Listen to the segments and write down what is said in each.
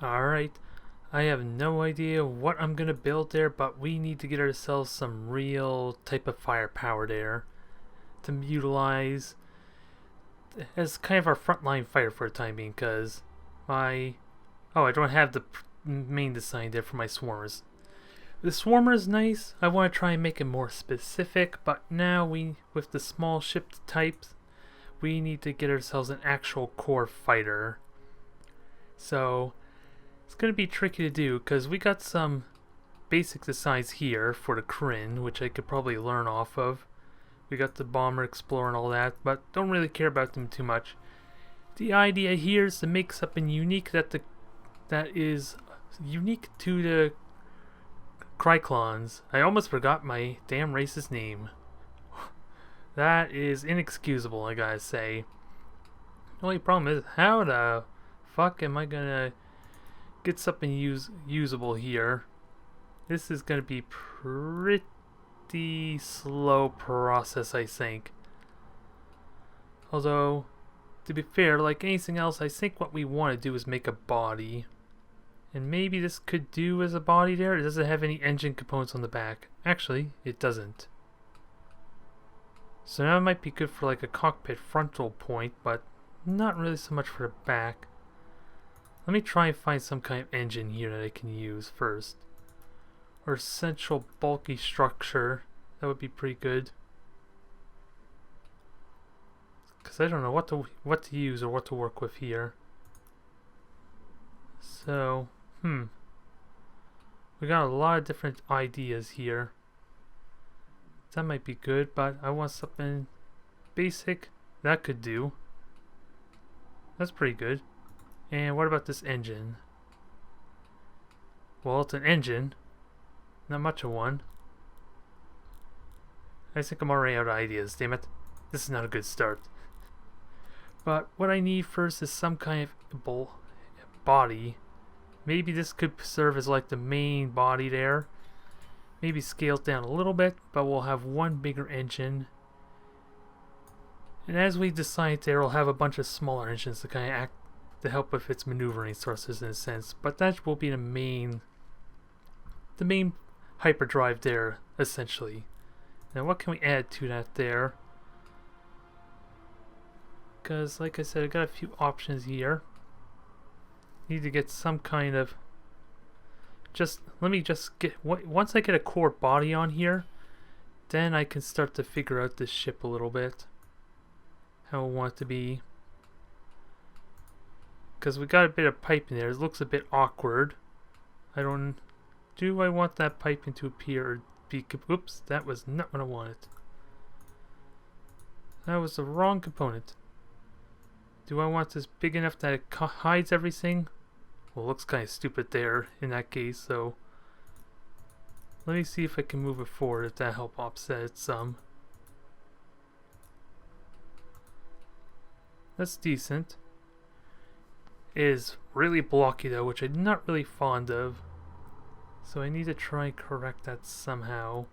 Alright, I have no idea what I'm gonna build there, but we need to get ourselves some real type of firepower there to utilize as kind of our frontline fighter for the time being, because my... Oh, I don't have the main design there for my swarmers. The swarmer is nice. I want to try and make it more specific, but now with the small ship types, we need to get ourselves an actual core fighter. So it's going to be tricky to do because we got some basic designs here for the Kryn, which I could probably learn off of. We got the bomber, explorer, and all that, but don't really care about them too much. The idea here is to make something unique that is unique to the Kry'klons. I almost forgot my damn racist name. That is inexcusable, I gotta say. The only problem is, how the fuck am I gonna get something usable here? This is gonna be pretty slow process, I think. Although, to be fair, like anything else, I think what we want to do is make a body. And maybe this could do as a body there. It doesn't have any engine components on the back. Actually, it doesn't. So now it might be good for like a cockpit frontal point, but not really so much for the back. Let me try and find some kind of engine here that I can use first. Or central bulky structure. That would be pretty good. Because I don't know what to use or what to work with here. So, we got a lot of different ideas here. That might be good, but I want something basic. That could do. That's pretty good. And what about this engine? Well, it's an engine. Not much of one. I think I'm already out of ideas, damn it. This is not a good start. But what I need first is some kind of body. Maybe this could serve as like the main body there. Maybe scale it down a little bit, but we'll have one bigger engine. And as we decide there, we'll have a bunch of smaller engines to kind of act to help with its maneuvering sources in a sense. But that will be the main hyperdrive there, essentially. Now what can we add to that there? Because like I said, I got a few options here. Need to get some kind of let me just get once I get a core body on here, then I can start to figure out this ship a little bit, how I want it to be, because we got a bit of pipe in there. It looks a bit awkward. Do I want that piping to appear or be... Oops, that was not what I wanted. That was the wrong component. Do I want this big enough that it hides everything? Well, it looks kind of stupid there in that case, so let me see if I can move it forward if that helps offset it some. That's decent. It is really blocky though, which I'm not really fond of. So I need to try and correct that somehow.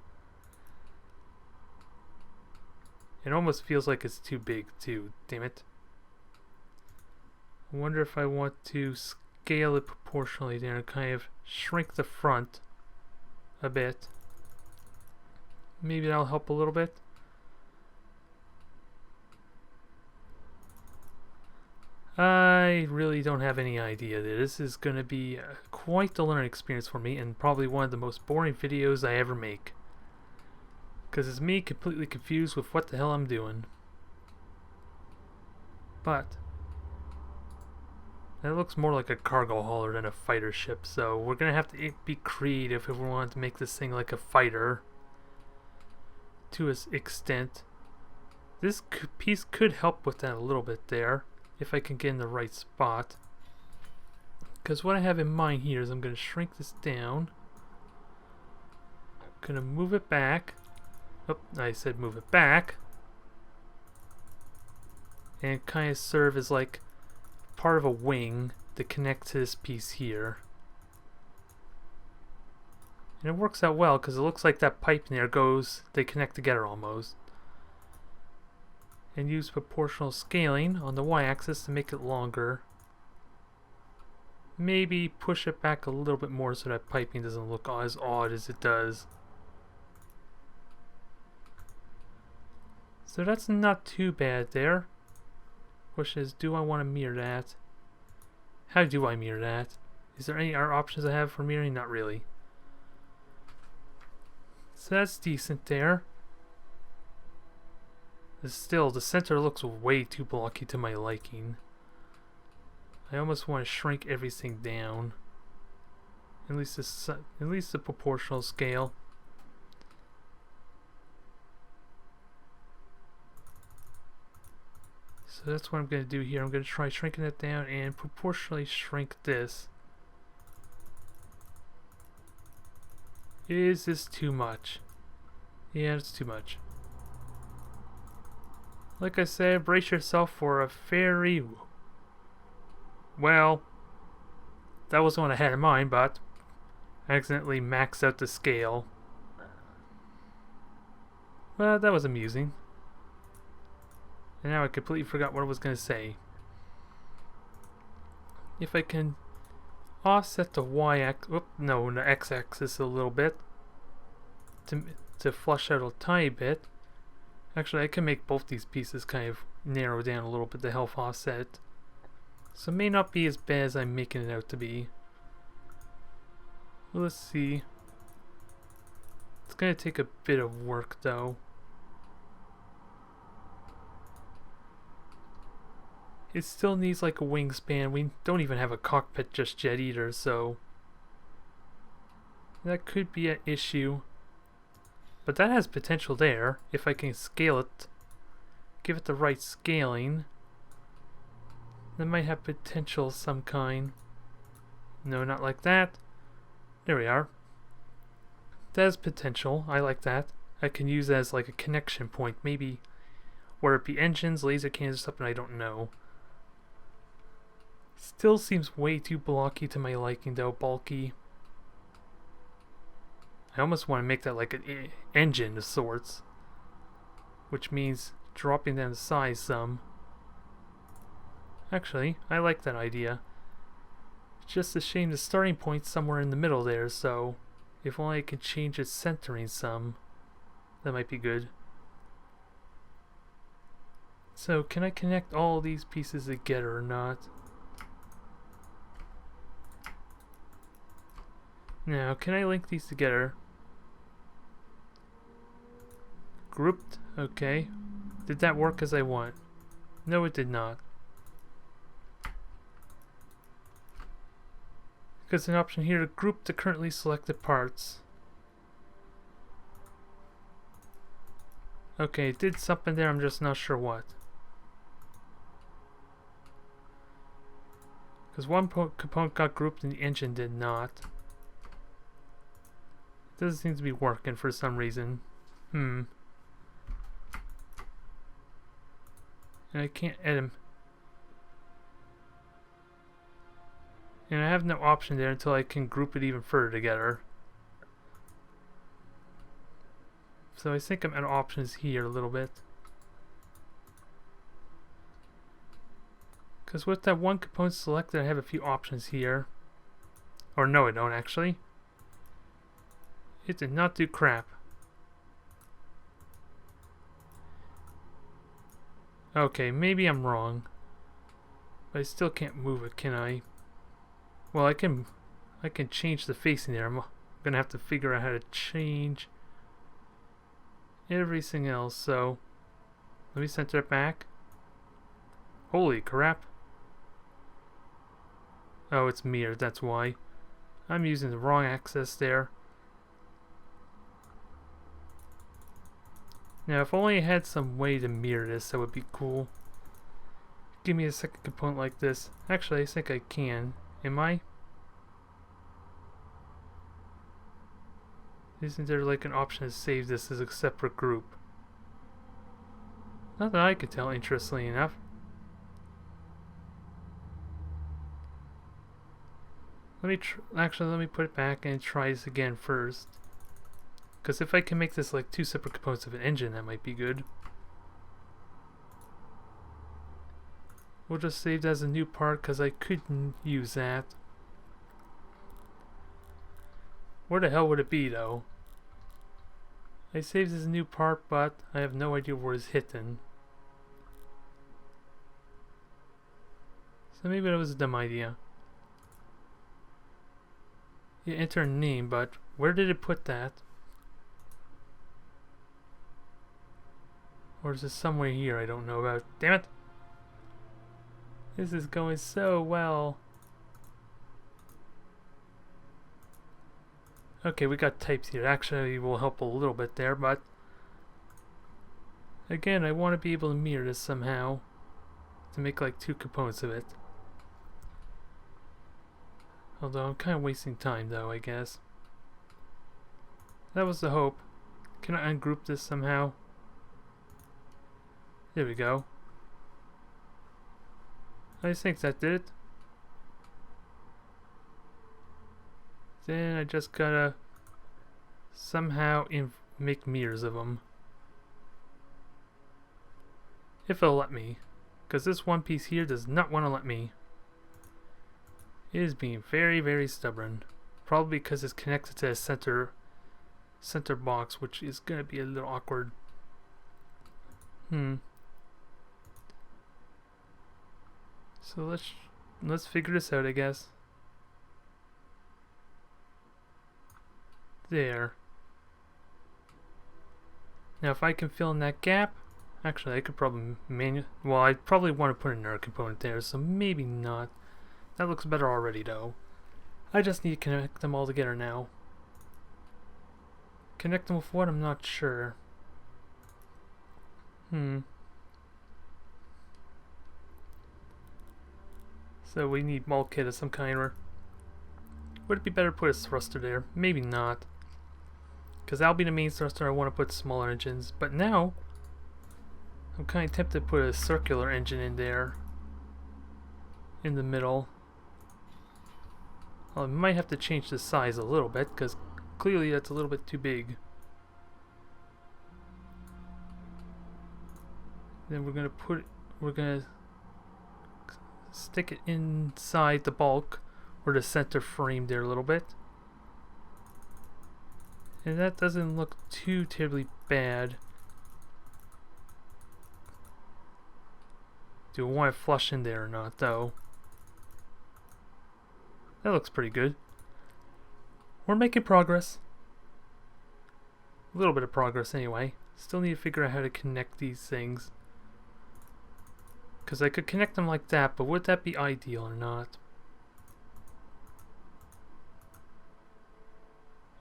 It almost feels like it's too big too, damn it. I wonder if I want to scale it proportionally there and kind of shrink the front a bit. Maybe that'll help a little bit. I really don't have any idea. This is going to be quite the learning experience for me, and probably one of the most boring videos I ever make. Because it's me completely confused with what the hell I'm doing. But that looks more like a cargo hauler than a fighter ship, so we're going to have to be creative if we want to make this thing like a fighter to an extent. This piece could help with that a little bit there, if I can get in the right spot. Because what I have in mind here is I'm going to shrink this down. I'm going to move it back. Oh, I said move it back. And kind of serve as like part of a wing to connect to this piece here. And it works out well because it looks like that pipe in there they connect together almost. And use proportional scaling on the y-axis to make it longer. maybe push it back a little bit more so that piping doesn't look as odd as it does. So that's not too bad there. Question is, do I want to mirror that? How do I mirror that? Is there any other options I have for mirroring? Not really. So that's decent there. Still, the center looks way too blocky to my liking. I almost want to shrink everything down. At least the proportional scale. So that's what I'm going to do here. I'm going to try shrinking it down and proportionally shrink this. Is this too much? Yeah, it's too much. Like I said, brace yourself for a very... Well, that was one I had in mind, but I accidentally maxed out the scale. Well, that was amusing. And now I completely forgot what I was going to say. If I can offset the y-axis, the x-axis a little bit to flush out a tiny bit. Actually, I can make both these pieces kind of narrow down a little bit to help offset. So it may not be as bad as I'm making it out to be. Well, let's see. It's going to take a bit of work though. It still needs like a wingspan. We don't even have a cockpit just yet either, so that could be an issue. But that has potential there, if I can scale it, give it the right scaling. That might have potential of some kind. No, not like that. There we are. That has potential. I like that. I can use that as like a connection point, maybe whether it be engines, laser cannons, or something, I don't know. Still seems way too blocky to my liking though, bulky. I almost want to make that like an engine of sorts, which means dropping down the size some. Actually, I like that idea. It's just a shame the starting point's somewhere in the middle there, so if only I could change its centering some, that might be good. So, can I connect all these pieces together or not? Now, can I link these together? Grouped? Okay. Did that work as I want? No, it did not. Because an option here to group the currently selected parts. Okay, it did something there, I'm just not sure what. Because one component got grouped and the engine did not. It doesn't seem to be working for some reason. And I can't edit them. And I have no option there until I can group it even further together. So I think I'm out of options here a little bit. Because with that one component selected, I have a few options here. Or no, I don't actually. It did not do crap. Okay, maybe I'm wrong. But I still can't move it, can I? Well, I can change the facing there. I'm gonna have to figure out how to change everything else. So let me center it back. Holy crap. Oh, it's mirrored, that's why. I'm using the wrong axis there. Now, if only I had some way to mirror this, that would be cool. Give me a second component like this. Actually, I think I can. Am I? Isn't there like an option to save this as a separate group? Not that I could tell, interestingly enough. Let me put it back and try this again first. Because if I can make this like two separate components of an engine, that might be good. We'll just save that as a new part because I couldn't use that. Where the hell would it be, though? I saved this new part, but I have no idea where it's hitting. So maybe that was a dumb idea. You enter a name, but where did it put that? Or is it somewhere here I don't know about? Damn it! This is going so well. Okay, we got types here. Actually, will help a little bit there, but again, I want to be able to mirror this somehow to make like two components of it. Although I'm kind of wasting time, though, I guess. That was the hope. Can I ungroup this somehow? There we go. I think that did it. Then I just gotta somehow make mirrors of them. If it'll let me. Because this one piece here does not want to let me. It is being very, very stubborn. Probably because it's connected to a center box, which is gonna be a little awkward. So let's figure this out, I guess. There. Now if I can fill in that gap, actually I could probably well, I'd probably want to put another component there, so maybe not. That looks better already though. I just need to connect them all together now. Connect them with what? I'm not sure. So we need bulkhead of some kind, or would it be better to put a thruster there? Maybe not. Because that'll be the main thruster. I want to put smaller engines. But now, I'm kind of tempted to put a circular engine in there. In the middle. Well, I might have to change the size a little bit, because clearly that's a little bit too big. Then we're gonna stick it inside the bulk, or the center frame there a little bit. And that doesn't look too terribly bad. Do I want it flush in there or not, though? That looks pretty good. We're making progress. A little bit of progress anyway. Still need to figure out how to connect these things. Because I could connect them like that, but would that be ideal or not?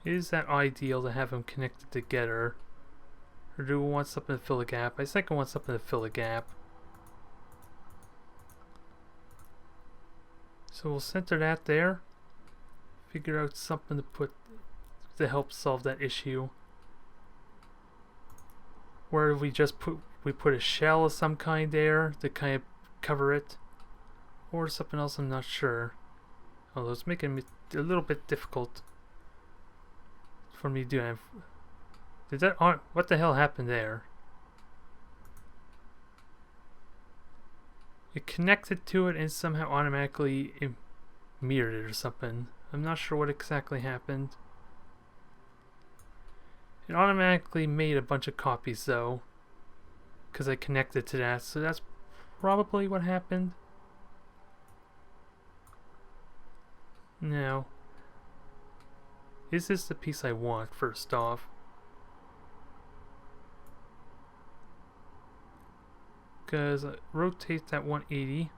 Is that ideal to have them connected together? Or do we want something to fill the gap? I think I want something to fill the gap. So we'll center that there. Figure out something to put to help solve that issue. Where we just put a shell of some kind there to kind of cover it, or something else. I'm not sure. Although it's making it a little bit difficult for me to do. Did that? What the hell happened there? It connected to it and somehow automatically mirrored it or something. I'm not sure what exactly happened. It automatically made a bunch of copies though, because I connected to that, so that's probably what happened. Now, is this the piece I want first off? Because rotate that 180,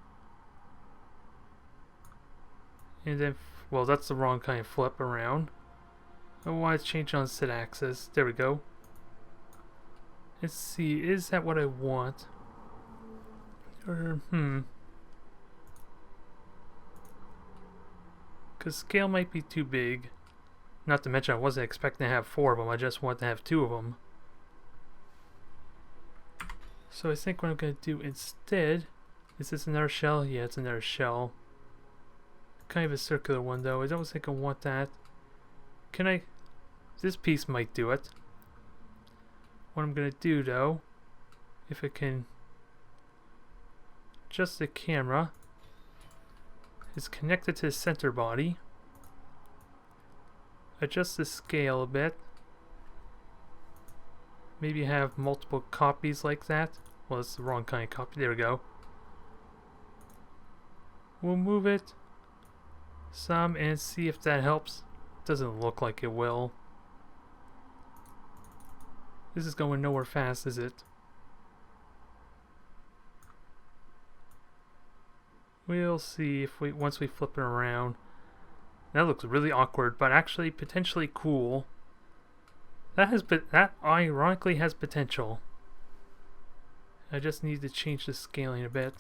and then, well, that's the wrong kind of flip around. I want to change on set axis. There we go. Let's see, is that what I want? Or, because scale might be too big. Not to mention I wasn't expecting to have 4 of them, I just want to have 2 of them. So I think what I'm going to do instead, is this another shell? Yeah, it's another shell. Kind of a circular one though, I don't think I want that. Can I? This piece might do it. What I'm going to do though, if I can adjust the camera, is connect it to the center body. adjust the scale a bit. Maybe have multiple copies like that. Well, it's the wrong kind of copy. There we go. We'll move it some and see if that helps. Doesn't look like it will. This is going nowhere fast, is it? We'll see if once we flip it around. That looks really awkward, but actually potentially cool. That ironically has potential. I just need to change the scaling a bit.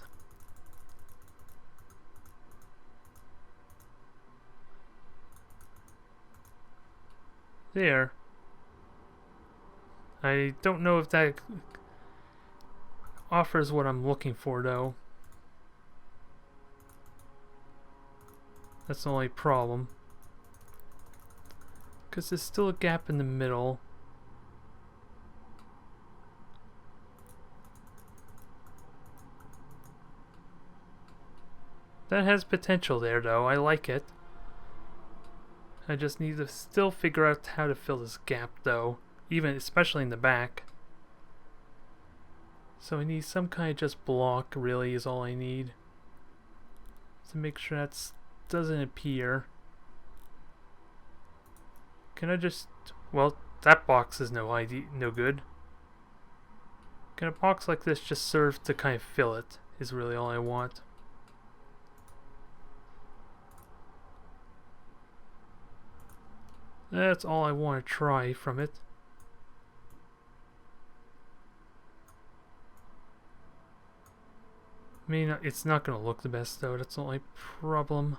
There. I don't know if that offers what I'm looking for, though. That's the only problem. Because there's still a gap in the middle. That has potential there, though. I like it. I just need to still figure out how to fill this gap, though. Especially in the back. So I need some kind of just block, really, is all I need. To make sure that doesn't appear. Can I just... Well, that box is no good. Can a box like this just serve to kind of fill it, is really all I want. That's all I want to try from it. I mean, it's not going to look the best, though. That's the only problem.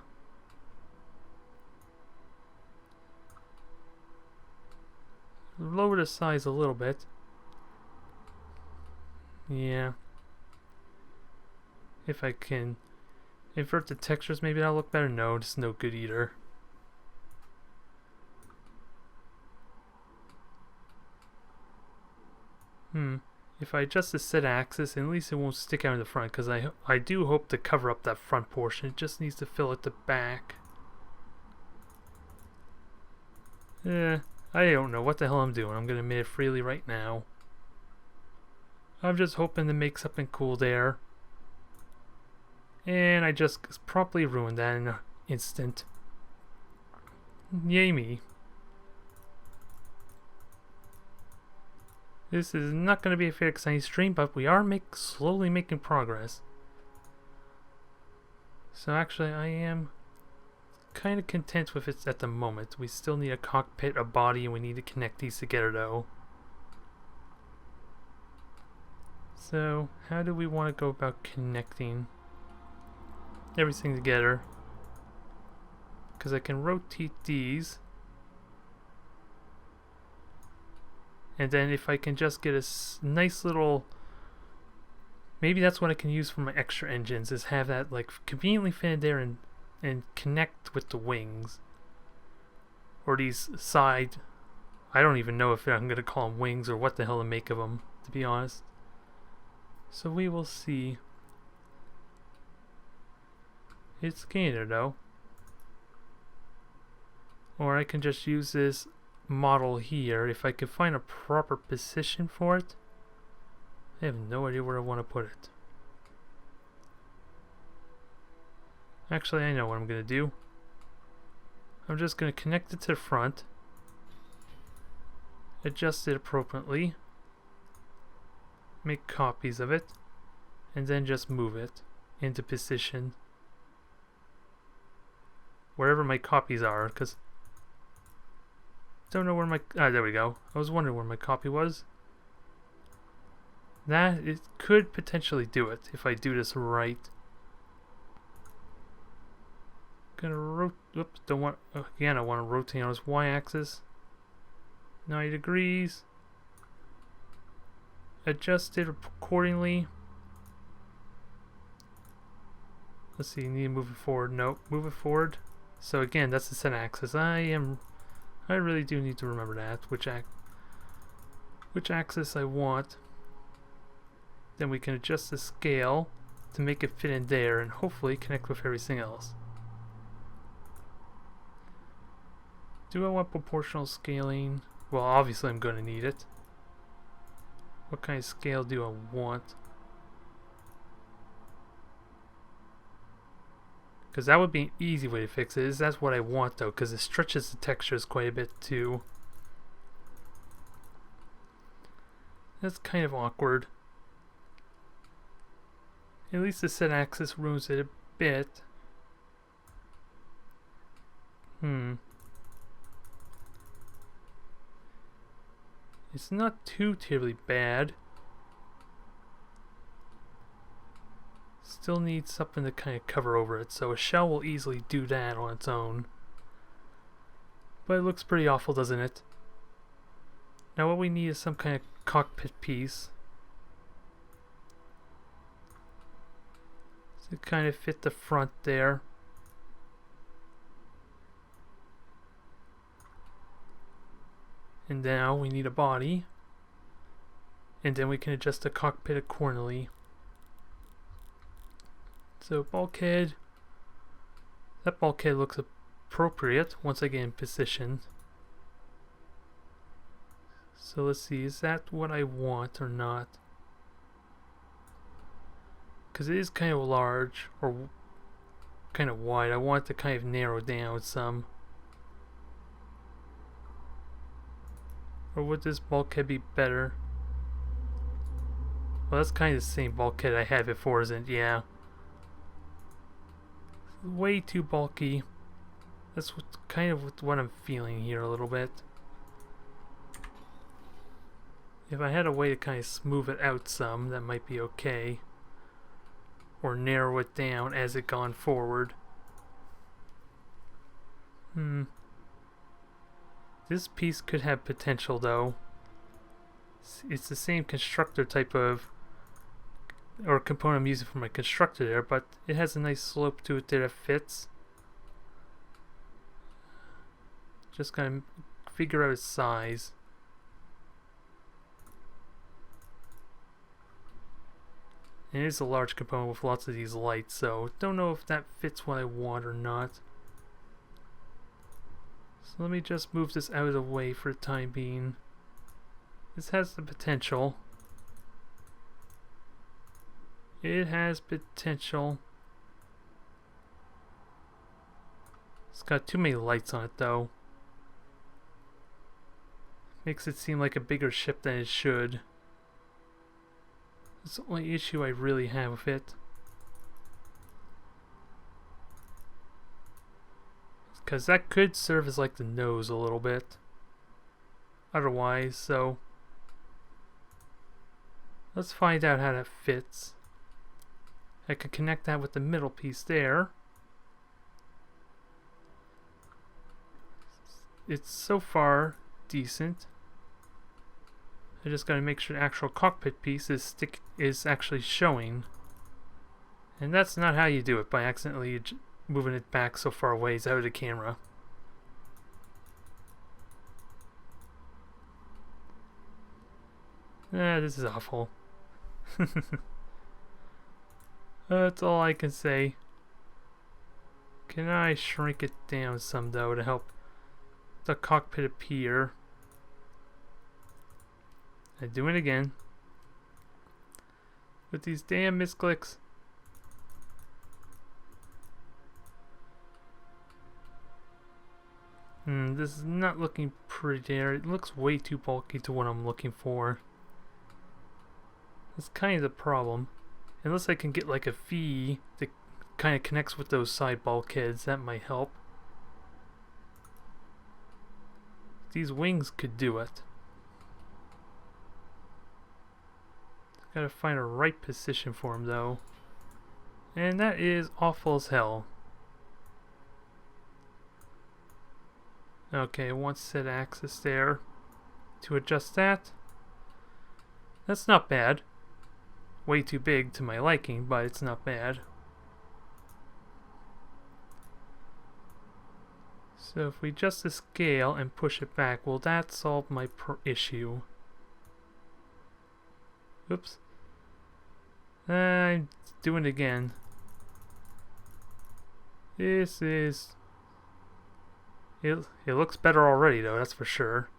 Lower the size a little bit. Yeah. If I can invert the textures, maybe that'll look better. No, it's no good either. If I adjust the set axis, at least it won't stick out in the front, because I do hope to cover up that front portion. It just needs to fill at the back. I don't know what the hell I'm doing. I'm going to admit it freely right now. I'm just hoping to make something cool there. And I just promptly ruined that in an instant. Yay me. This is not going to be a very exciting stream, but we are slowly making progress. So actually, I am kind of content with it at the moment. We still need a cockpit, a body, and we need to connect these together, though. So, how do we want to go about connecting everything together? Because I can rotate these. And then if I can just get a nice little... Maybe that's what I can use for my extra engines, is have that like conveniently fit in there and connect with the wings. Or these side... I don't even know if I'm going to call them wings or what the hell to make of them, to be honest. So we will see. It's getting there, though. Or I can just use this model here if I could find a proper position for it. I have no idea where I want to put it. Actually, I know what I'm going to do. I'm just going to connect it to the front, adjust it appropriately, make copies of it, and then just move it into position wherever my copies are, because don't know where my... there we go. I was wondering where my copy was. That, it could potentially do it if I do this right. Gonna oops, don't want... Again, I want to rotate on this y-axis. 90 degrees. Adjust it accordingly. Let's see, need to move it forward. Nope, move it forward. So again, that's the set axis. I really do need to remember that, which axis I want. Then we can adjust the scale to make it fit in there and hopefully connect with everything else. Do I want proportional scaling? Well, obviously I'm going to need it. What kind of scale do I want? Because that would be an easy way to fix it. That's what I want though, because it stretches the textures quite a bit too. That's kind of awkward. At least the set axis ruins it a bit. It's not too terribly bad. Still needs something to kind of cover over it, so a shell will easily do that on its own. But it looks pretty awful, doesn't it? Now what we need is some kind of cockpit piece to kind of fit the front there. And now we need a body. And then we can adjust the cockpit accordingly. So bulkhead. That bulkhead looks appropriate once I get in position. So let's see, is that what I want or not? Because it is kind of large or kind of wide. I want it to kind of narrow down some. Or would this bulkhead be better? Well, that's kind of the same bulkhead I had before, isn't it? Yeah. Way too bulky. That's kind of what I'm feeling here a little bit. If I had a way to kind of smooth it out some, that might be okay. Or narrow it down as it gone forward. This piece could have potential though. It's the same constructor type of or component I'm using for my constructor there, but it has a nice slope to it that fits. Just gotta figure out its size. And it is a large component with lots of these lights, so don't know if that fits what I want or not. So let me just move this out of the way for the time being. This has the potential. It has potential. It's got too many lights on it though. Makes it seem like a bigger ship than it should. That's the only issue I really have with it. Because that could serve as like the nose a little bit. Otherwise, so let's find out how that fits. I could connect that with the middle piece there. It's so far decent. I just gotta make sure the actual cockpit piece is actually showing. And that's not how you do it, by accidentally moving it back so far away out of the camera. This is awful. That's all I can say. Can I shrink it down some though to help the cockpit appear? I do it again. With these damn misclicks. This is not looking pretty there. It looks way too bulky to what I'm looking for. That's kind of the problem. Unless I can get like a fee that kind of connects with those side bulkheads, that might help. These wings could do it. Gotta find a right position for them though. And that is awful as hell. Okay, one set axis there. To adjust that. That's not bad. Way too big to my liking, but it's not bad. So if we adjust the scale and push it back, will that solve my issue? Oops. I'm doing it again. This is It looks better already, though, that's for sure.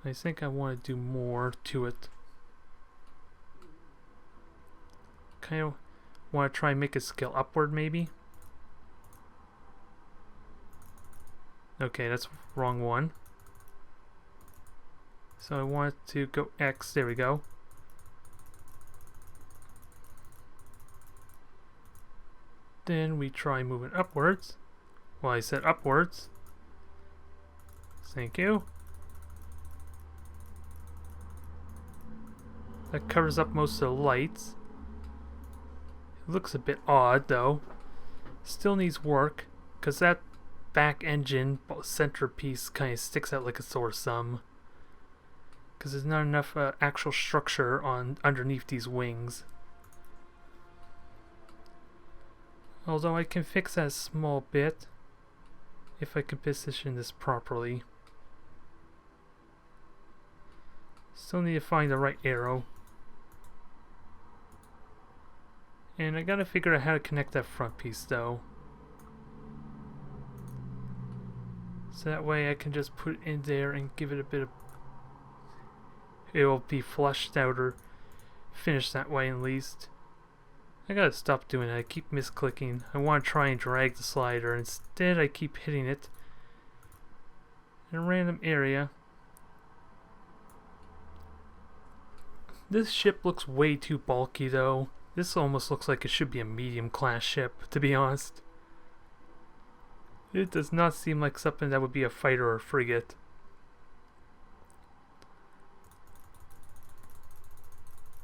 I think I want to do more to it. Kind of want to try and make it scale upward, maybe. Okay, that's wrong one. So I want to go X, there we go. Then we try moving upwards. Well, I said upwards. Thank you. That covers up most of the lights. It looks a bit odd, though. Still needs work, because that back engine centerpiece kind of sticks out like a sore thumb. Because there's not enough actual structure on underneath these wings. Although I can fix that a small bit if I can position this properly. Still need to find the right arrow. And I gotta figure out how to connect that front piece though. So that way I can just put it in there and give it a bit of... It'll be flushed out or finished that way at least. I gotta stop doing that. I keep misclicking. I want to try and drag the slider. Instead I keep hitting it in a random area. This ship looks way too bulky though. This almost looks like it should be a medium class ship, to be honest. It does not seem like something that would be a fighter or a frigate.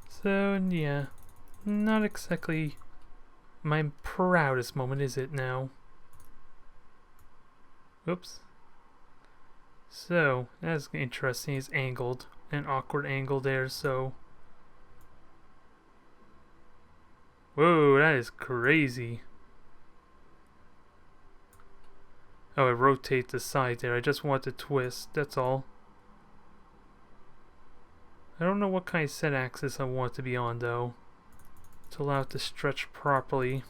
So, yeah. Not exactly my proudest moment, is it now? Oops. So, that's interesting. It's angled. An awkward angle there, so... Whoa, that is crazy. Oh, I rotate the side there. I just want to twist, that's all. I don't know what kind of set axis I want it to be on, though, to allow it to stretch properly.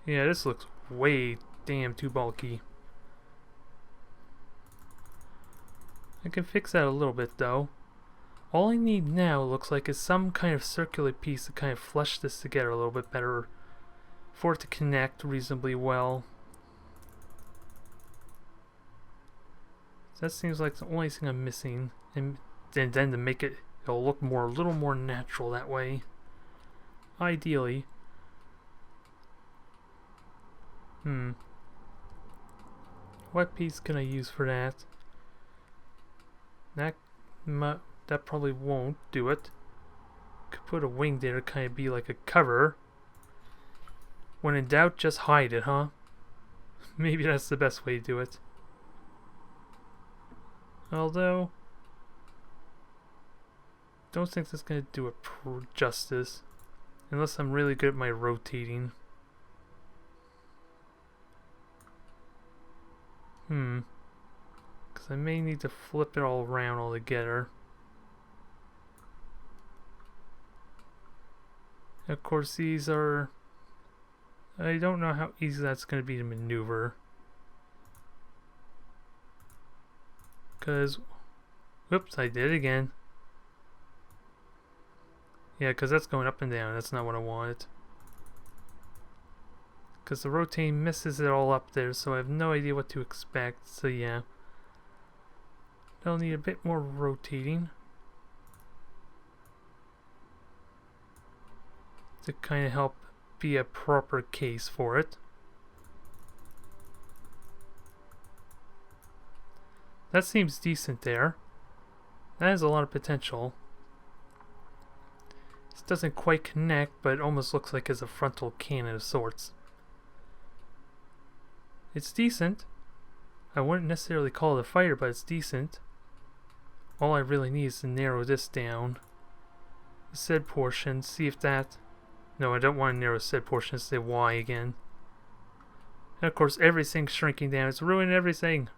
Yeah, this looks way damn too bulky. I can fix that a little bit, though. All I need now, looks like, is some kind of circular piece to kind of flush this together a little bit better for it to connect reasonably well. So that seems like the only thing I'm missing. And then to make it, it'll look more, a little more natural that way. Ideally. What piece can I use for that? That probably won't do it. Could put a wing there to kind of be like a cover. When in doubt, just hide it, huh? Maybe that's the best way to do it. Although, don't think that's going to do it justice. Unless I'm really good at my rotating. Because I may need to flip it all around altogether. Of course, these are... I don't know how easy that's going to be to maneuver. Because... Whoops, I did it again. Yeah, because that's going up and down. That's not what I wanted. Because the rotating messes it all up there, so I have no idea what to expect. So yeah. They'll need a bit more rotating to kind of help be a proper case for it. That seems decent there. That has a lot of potential. This doesn't quite connect, but it almost looks like it's a frontal cannon of sorts. It's decent. I wouldn't necessarily call it a fighter, but it's decent. All I really need is to narrow this down. The said portion, see if that... No, I don't want to narrow said portion, say Y again. And of course everything's shrinking down. It's ruining everything.